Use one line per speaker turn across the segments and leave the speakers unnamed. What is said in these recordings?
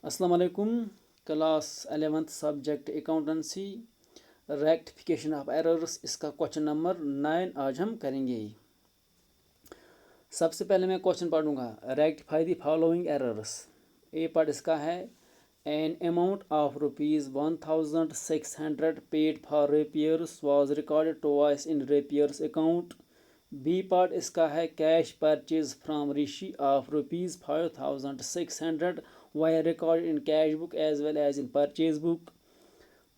अस्सलाम वालेकुम। Class 11th subject accountancy rectification of errors, इसका क्वेश्चन नंबर 9 आज हम करेंगे। सबसे पहले मैं क्वेश्चन पढ़ूंगा। Rectify the following errors. A part इसका है, an amount of ₹1600 paid for repairs was recorded twice in repairs account। B part इसका है, cash purchase from Rishi of ₹5600 were recorded in cash book as well as in purchase book।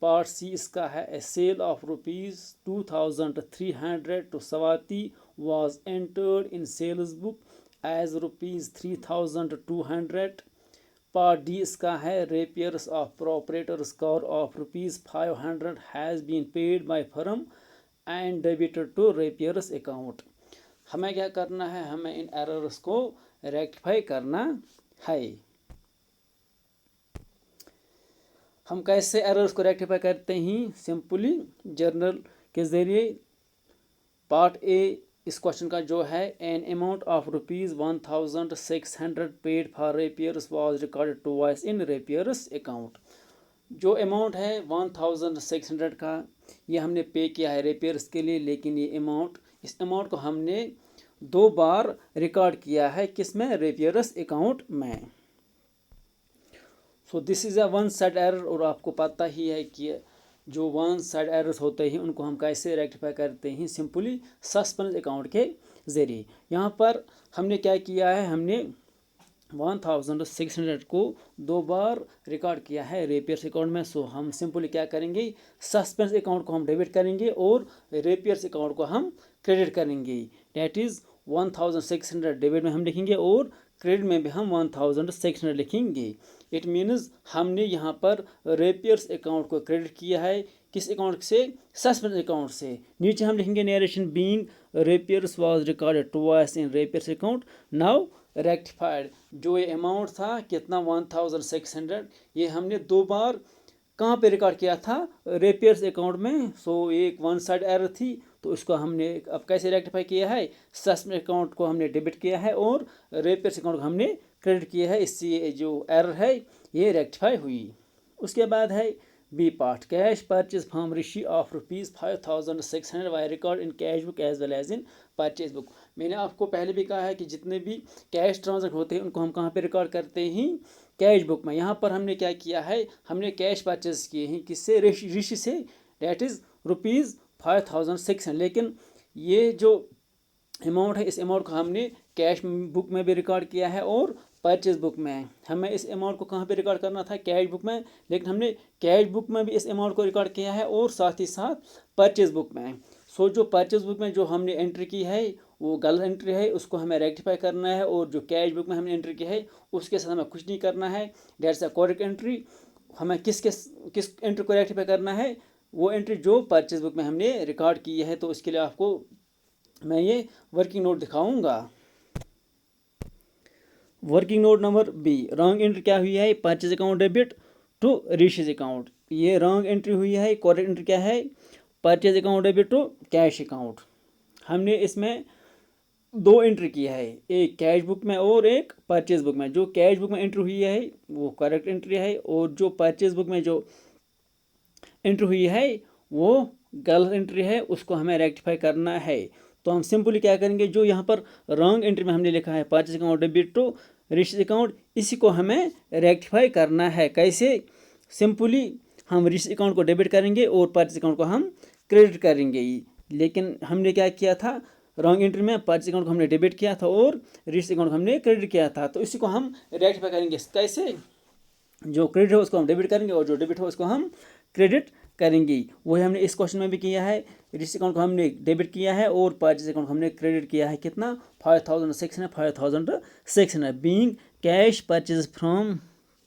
Part C इसका है, a sale of ₹2300 to Swati was entered in sales book as ₹3200। Part D इसका है, repairs of proprietor's car of ₹500 has been paid by firm and debited to repairs account। हमें क्या करना है, हमें इन errors को रेक्टिफाई करना है। हम कैसे एरर्स को रेक्टिफाई करते हैं? सिंपली जर्नल के ज़रिए। पार्ट ए इस क्वेश्चन का जो है, an amount of ₹1600 paid for repairs was recorded twice in repairs account। जो अमाउंट है 1600 का, ये हमने पे किया है repairs के लिए, लेकिन ये अमाउंट, इस अमाउंट को हमने 2 बार रिकॉर्ड किया है, किसमें? repairs account में। So this is a one side error. और आपको पता ही है कि जो वन साइड एरर्स होते हैं उनको हम कैसे रेक्टिफाई करते हैं, सिंपली सस्पेंस अकाउंट के ज़रिए। यहाँ पर हमने क्या किया है, हमने 1600 को 2 बार रिकॉर्ड किया है repairs अकाउंट में। सो हम सिंपली क्या करेंगे, सस्पेंस अकाउंट को हम डेबिट करेंगे और repairs अकाउंट को हम क्रेडिट करेंगे। डैट इज़ 1600 डेबिट में हम लिखेंगे और क्रेडिट में भी हम 1600 लिखेंगे। इट मीन्स हमने यहाँ पर repairs अकाउंट को क्रेडिट किया है, किस अकाउंट से? सस्पेंस अकाउंट से। नीचे हम लिखेंगे narration being repairs was recorded twice in repairs account now rectified. जो ये अमाउंट था कितना, 1600, ये हमने 2 बार कहाँ पे रिकॉर्ड किया था? repairs अकाउंट में। सो एक वन साइड एरर थी, तो इसको हमने अब कैसे रेक्टिफाई किया है, सस्पेंस अकाउंट को हमने डेबिट किया है और repairs अकाउंट को हमने क्रेडिट किया है। इससे जो एरर है ये रेक्टिफाई हुई। उसके बाद है B part, cash purchase from Rishi of ₹5600 why record in cash book as well as in purchase book. मैंने आपको पहले भी कहा है कि जितने भी कैश ट्रांजेक्शन होते हैं उनको हम कहाँ पे रिकॉर्ड करते हैं? कैश बुक में। यहाँ पर हमने क्या किया है, हमने कैश परचेज किए हैं, किससे? ऋषि से। That is ₹5600। लेकिन ये जो अमाउंट है, इस अमाउंट को हमने कैश बुक में भी रिकॉर्ड किया है और परचेज बुक में। हमें इस अमाउंट को कहाँ पे रिकॉर्ड करना था? कैश बुक में। लेकिन हमने कैश बुक में भी इस अमाउंट को रिकॉर्ड किया है और साथ ही साथ परचेज बुक में। सो जो परचेज बुक में जो हमने एंट्री की है वो गलत एंट्री है, उसको हमें रेक्टिफाई करना है। और जो कैश बुक में हमने एंट्री की है उसके साथ हमें कुछ नहीं करना है। That's a correct entry. हमें किस एंट्री को रेक्टिफाई करना है? वो एंट्री जो परचेज बुक में हमने रिकॉर्ड की है। तो इसके लिए आपको मैं ये वर्किंग नोट दिखाऊंगा। Working note number B, wrong entry क्या हुई है? Purchase account debit to Rishi's account, ये रॉन्ग एंट्री हुई है। करेक्ट एंट्री क्या है? Purchase account debit to cash account. हमने इसमें 2 एंट्री की है, एक कैश बुक में और एक परचेज बुक में। जो कैश बुक में एंट्री हुई है वो करेक्ट एंट्री है और जो परचेज बुक में जो एंट्री हुई है वो गलत एंट्री है, उसको हमें रेक्टिफाई करना है। तो हम सिंपली क्या करेंगे, जो यहाँ पर रॉन्ग एंट्री में हमने लिखा है purchase account debit to Rishi account, इसी को हमें रेक्टिफाई करना है। कैसे? सिंपली हम ऋषि अकाउंट को डेबिट करेंगे और परचेज अकाउंट को हम क्रेडिट करेंगे। लेकिन हमने क्या किया था, रॉन्ग एंट्री में परचेज अकाउंट को हमने डेबिट किया था और ऋषि अकाउंट को हमने क्रेडिट किया था। तो इसी को हम रेक्टिफाई करेंगे। कैसे? जो क्रेडिट है उसको हम डेबिट करेंगे और जो डेबिट है उसको हम क्रेडिट करेंगे। वही हमने इस क्वेश्चन में भी किया है। ऋषि अकाउंट को हमने डेबिट किया है और परचेज अकाउंट को हमने क्रेडिट किया है। कितना? 5600 being cash purchase from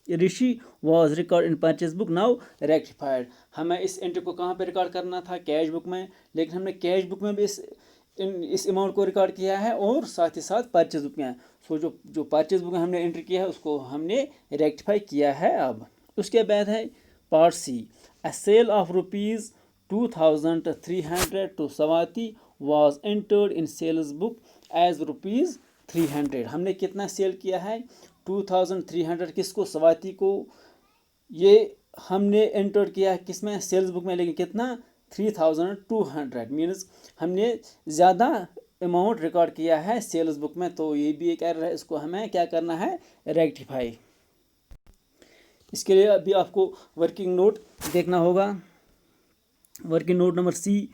Rishi was record in purchase book now rectified. हमें इस एंट्री को कहाँ पे रिकॉर्ड करना था? कैश बुक में। लेकिन हमने कैश बुक में भी इस अमाउंट को रिकॉर्ड किया है और साथ ही साथ परचेज बुक में। सो जो परचेज बुक में हमने एंट्री किया है उसको हमने रेक्टिफाई किया है। अब उसके बाद है part C, a sale of ₹2300 to Swati was entered in sales book as ₹300। हमने कितना सेल किया है? 2300 किसको, स्वाति को। ये हमने एंटर किया किस में, सेल्स बुक में, लेकिन कितना, 3200 मीन्स हमने ज़्यादा अमाउंट रिकॉर्ड किया है सेल्स बुक में। तो ये भी एक एरर है, इसको हमें क्या करना है, रेक्टिफाई। इसके लिए अभी आपको वर्किंग नोट देखना होगा। Working note number C,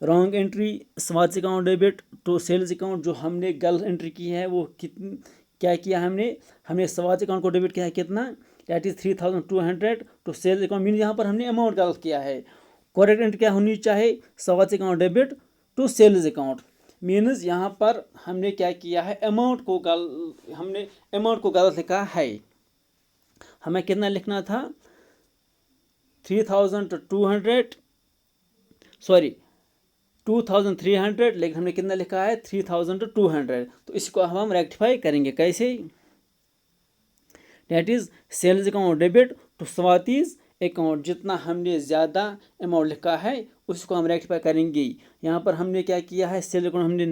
wrong entry Swati account debit to sales account. जो हमने गलत एंट्री की है वो कितनी, क्या किया हमने स्वाति अकाउंट को डेबिट किया है कितना, that is 3200 to sales account. Mean यहाँ पर हमने अमाउंट गलत किया है। करेक्ट एंट्री क्या होनी चाहिए, Swati account debit to sales account. Means यहाँ पर हमने क्या किया है, हमने अमाउंट को गलत लिखा है। हमें कितना लिखना था, 2300, लेकिन हमने कितना लिखा है, 3200। तो इसको हम रेक्टिफाई करेंगे कैसे, that is sales account debit to Swati's account. जितना हमने ज़्यादा अमाउंट लिखा है उसको हम रेक्टिफाई करेंगे। यहाँ पर हमने क्या किया है, सेल्स अकाउंट हमने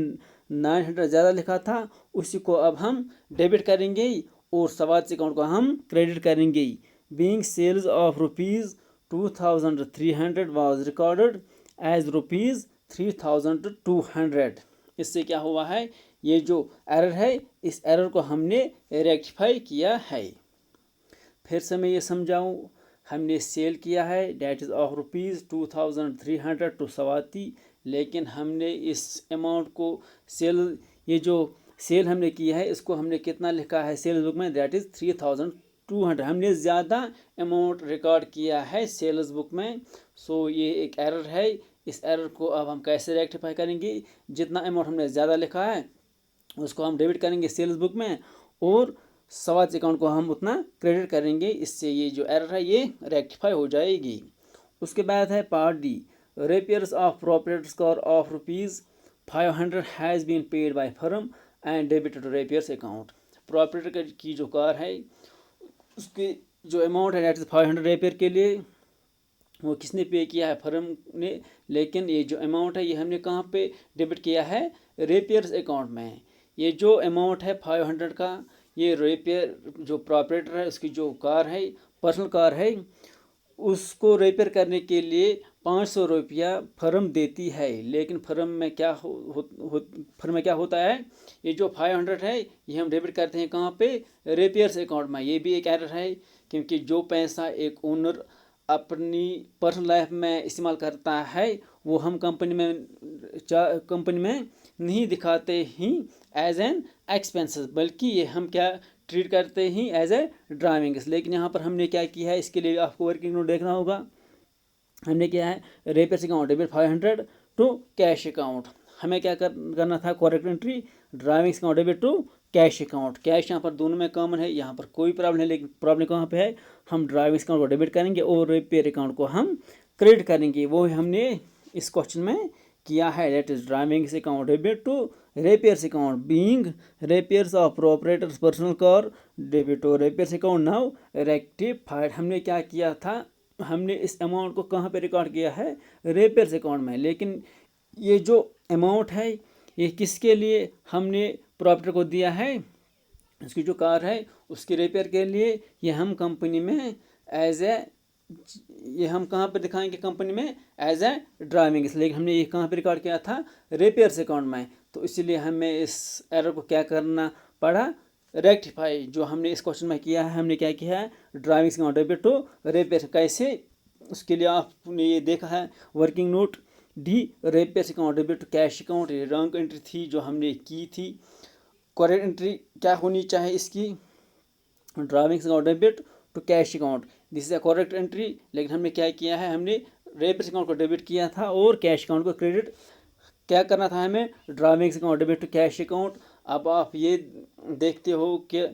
900 ज़्यादा लिखा था, उसी को अब हम डेबिट करेंगे और स्वाति अकाउंट को हम क्रेडिट करेंगे। Being sales of ₹2300 was recorded as ₹3200। इससे क्या हुआ है, ये जो एरर है इस एरर को हमने रेक्टिफाई किया है। फिर से मैं ये समझाऊँ, हमने सेल किया है that is of ₹2300 to Swati, लेकिन हमने इस अमाउंट को ये जो सेल हमने की है इसको हमने कितना लिखा है सेल्स बुक में, दैट इज़ 3200। हमने ज़्यादा अमाउंट रिकॉर्ड किया है सेल्स बुक में। सो ये एक एरर है। इस एरर को अब हम कैसे रेक्टिफाई करेंगे, जितना अमाउंट हमने ज़्यादा लिखा है उसको हम डेबिट करेंगे सेल्स बुक में और स्वाति अकाउंट को हम उतना क्रेडिट करेंगे। इससे ये जो एरर है ये रेक्टिफाई हो जाएगी। उसके बाद है part D, repairs of proprietor's car of ₹500 has been paid by firm and debited to repairs account। Proprietor की जो कार है उसके जो अमाउंट है दैट इज 500 रिपेयर के लिए, वो किसने पे किया है, फर्म ने। लेकिन ये जो अमाउंट है ये हमने कहाँ पे डेबिट किया है, रिपेयर्स अकाउंट में। ये जो अमाउंट है 500 का, ये रिपेयर जो प्रॉपरेटर है उसकी जो कार है, पर्सनल कार है, उसको रिपेयर करने के लिए 500 रुपया फर्म देती है। लेकिन फर्म में क्या फर्म में क्या होता है, ये जो 500 है ये हम डेबिट करते हैं कहाँ पे, रिपेयर्स अकाउंट में। ये भी एक एरर है, क्योंकि जो पैसा एक ओनर अपनी पर्सनल लाइफ में इस्तेमाल करता है वो हम कंपनी में नहीं दिखाते ही एज एन एक्सपेंसेस, बल्कि ये हम क्या ट्रीट करते ही एज ए ड्राइविंग्स। लेकिन यहाँ पर हमने क्या किया है, इसके लिए आपको वर्किंग नोट देखना होगा। हमने क्या है, repairs account debit 500 to cash account. हमें क्या करना था, correct entry drawings account debit to cash account. Cash यहाँ पर दोनों में कॉमन है, यहाँ पर कोई प्रॉब्लम है, लेकिन प्रॉब्लम कहाँ पे है, हम ड्राइविंग्स अकाउंट को डेबिट करेंगे और रिपेयर अकाउंट को हम क्रेडिट करेंगे। वो हमने इस क्वेश्चन में किया है, that is drawings account debit to repairs account being repairs of proprietor's personal car debit to repairs account now rectified. हमने क्या किया था, हमने इस अमाउंट को कहाँ पे रिकॉर्ड किया है, रिपेयर्स अकाउंट में। लेकिन ये जो अमाउंट है ये किसके लिए हमने प्रॉपरेटर को दिया है, उसकी जो कार है उसकी रिपेयर के लिए। ये हम कंपनी में ये हम कहाँ पर दिखाएंगे, कंपनी में एज ए ड्राइविंग। लेकिन हमने ये कहाँ पे रिकॉर्ड किया था, रिपेयर्स अकाउंट में। तो इसीलिए हमें इस एरर को क्या करना पड़ा, रेक्टिफाई। जो हमने इस क्वेश्चन में किया है, हमने क्या किया है, drawing account debit to repair. कैसे, उसके लिए आपने ये देखा है working note D, repairs account debit to cash account. ये रॉन्ग एंट्री थी जो हमने की थी। करेक्ट एंट्री क्या होनी चाहिए इसकी, drawing account debit to cash account, this is a correct entry. लेकिन हमने क्या किया है, हमने रिपेयर्स अकाउंट को डेबिट किया था और कैश अकाउंट को क्रेडिट। क्या करना था हमें, drawing account debit to cash account. अब आप ये देखते हो कि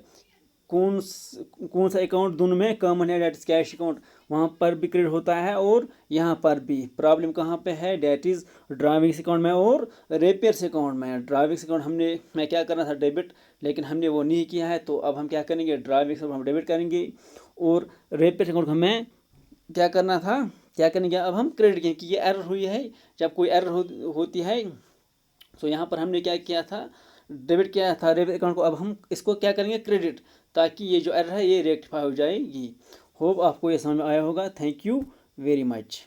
कौन सा अकाउंट दोनों में कॉमन है, डेट इज कैश अकाउंट। वहाँ पर भी क्रेडिट होता है और यहाँ पर भी। प्रॉब्लम कहाँ पे है, डेट इज़ ड्राइविंग अकाउंट में और रिपेयर्स अकाउंट में। ड्राइविंग अकाउंट मैं क्या करना था, डेबिट, लेकिन हमने वो नहीं किया है। तो अब हम क्या करेंगे, ड्राइविंग अकाउंट हम डेबिट करेंगे और रिपेयर्स अकाउंट हमें क्या करना था, क्या करेंगे, अब हम क्रेडिट करेंगे। कि ये एरर हुई है, जब कोई एरर होती है तो यहाँ पर हमने क्या किया था, डेबिट किया था रिपेयर अकाउंट को। अब हम इसको क्या करेंगे, क्रेडिट। ताकि ये जो एरर है ये रेक्टिफाई हो जाएगी। होप आपको ये समझ में आया होगा। Thank you very much.